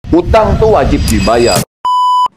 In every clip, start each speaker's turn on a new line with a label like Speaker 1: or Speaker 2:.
Speaker 1: Hutang tuh wajib dibayar.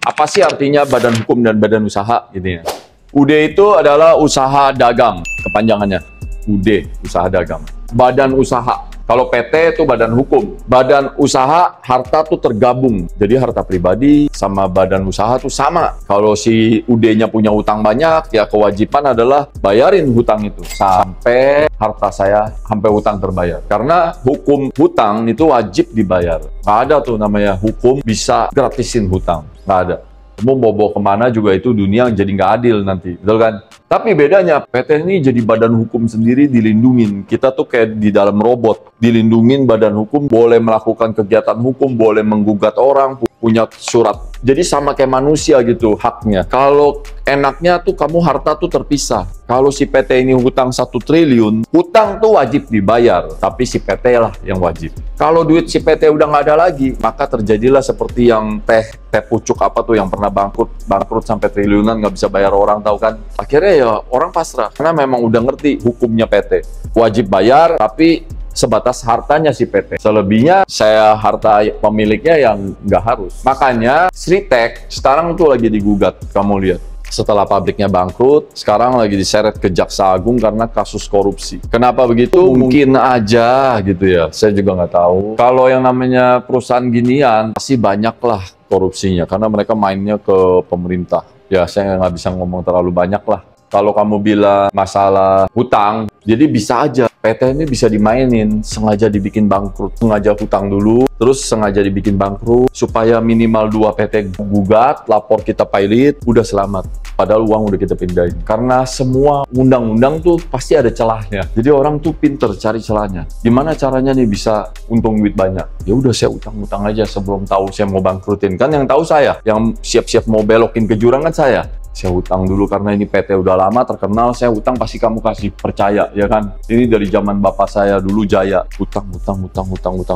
Speaker 1: Apa sih artinya badan hukum dan badan usaha gitu ya? UD itu adalah usaha dagang, kepanjangannya. UD, usaha dagang. Badan usaha. Kalau PT itu badan hukum. Badan usaha, harta tuh tergabung. Jadi harta pribadi sama badan usaha tuh sama. Kalau si UD-nya punya hutang banyak, ya kewajiban adalah bayarin hutang itu. Sampai harta saya, sampai hutang terbayar. Karena hukum hutang itu wajib dibayar. Nggak ada tuh namanya hukum bisa gratisin hutang. Nggak ada. Kamu bawa kemana juga itu dunia jadi nggak adil nanti, betul kan? Tapi bedanya PT ini jadi badan hukum sendiri dilindungin. Kita tuh kayak di dalam robot, dilindungin badan hukum, boleh melakukan kegiatan hukum, boleh menggugat orang, punya surat. Jadi sama kayak manusia gitu haknya. Kalau enaknya tuh kamu harta tuh terpisah. Kalau si PT ini hutang 1 triliun, hutang tuh wajib dibayar, tapi si PT lah yang wajib. Kalau duit si PT udah nggak ada lagi, maka terjadilah seperti yang teh pucuk apa tuh yang pernah bangkrut sampai triliunan nggak bisa bayar orang, tahu kan? Akhirnya ya orang pasrah karena memang udah ngerti hukumnya PT. Wajib bayar tapi sebatas hartanya si PT. Selebihnya saya harta pemiliknya yang nggak harus. Makanya Sritek sekarang tuh lagi digugat, kamu lihat. Setelah pabriknya bangkrut, sekarang lagi diseret ke Jaksa Agung karena kasus korupsi. Kenapa begitu? Mungkin aja gitu ya, saya juga nggak tahu. Kalau yang namanya perusahaan ginian, pasti banyak lah korupsinya, karena mereka mainnya ke pemerintah. Ya, saya nggak bisa ngomong terlalu banyak lah. Kalau kamu bilang masalah hutang, jadi bisa aja PT ini bisa dimainin, sengaja dibikin bangkrut, sengaja hutang dulu, terus sengaja dibikin bangkrut, supaya minimal 2 PT gugat, lapor kita pilot, udah selamat. Padahal uang udah kita pindahin. Karena semua undang-undang tuh pasti ada celahnya. Jadi orang tuh pinter cari celahnya. Gimana caranya nih bisa untung duit banyak? Ya udah saya utang-utang aja sebelum tahu saya mau bangkrutin. Kan yang tahu saya, yang siap-siap mau belokin ke jurang kan saya. Saya utang dulu karena ini PT udah lama terkenal, saya utang pasti kamu kasih percaya, ya kan? Ini dari zaman bapak saya dulu Jaya, utang.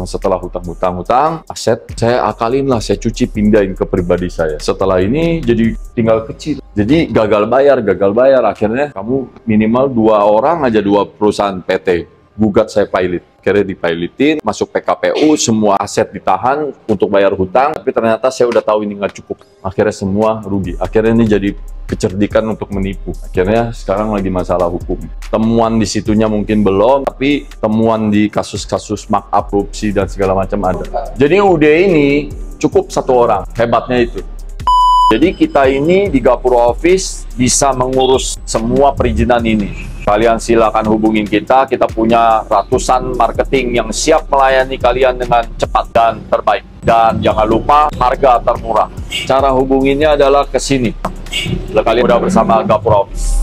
Speaker 1: Setelah hutang, aset saya akalin lah, saya cuci pindahin ke pribadi saya. Setelah ini jadi tinggal kecil. Jadi gagal bayar, akhirnya kamu minimal 2 orang aja 2 perusahaan PT. Gugat saya pilot, akhirnya dipilotin, masuk PKPU, semua aset ditahan untuk bayar hutang, tapi ternyata saya udah tahu ini nggak cukup. Akhirnya semua rugi. Akhirnya ini jadi kecerdikan untuk menipu. Akhirnya sekarang lagi masalah hukum. Temuan di situnya mungkin belum, tapi temuan di kasus-kasus markup korupsi dan segala macam ada. Jadi UD ini cukup 1 orang, hebatnya itu. Jadi kita ini di Gapura Office bisa mengurus semua perizinan ini. Kalian silakan hubungin kita punya ratusan marketing yang siap melayani kalian dengan cepat dan terbaik. Dan jangan lupa harga termurah. Cara hubunginnya adalah ke sini. Kalian udah bersama Gapura Office.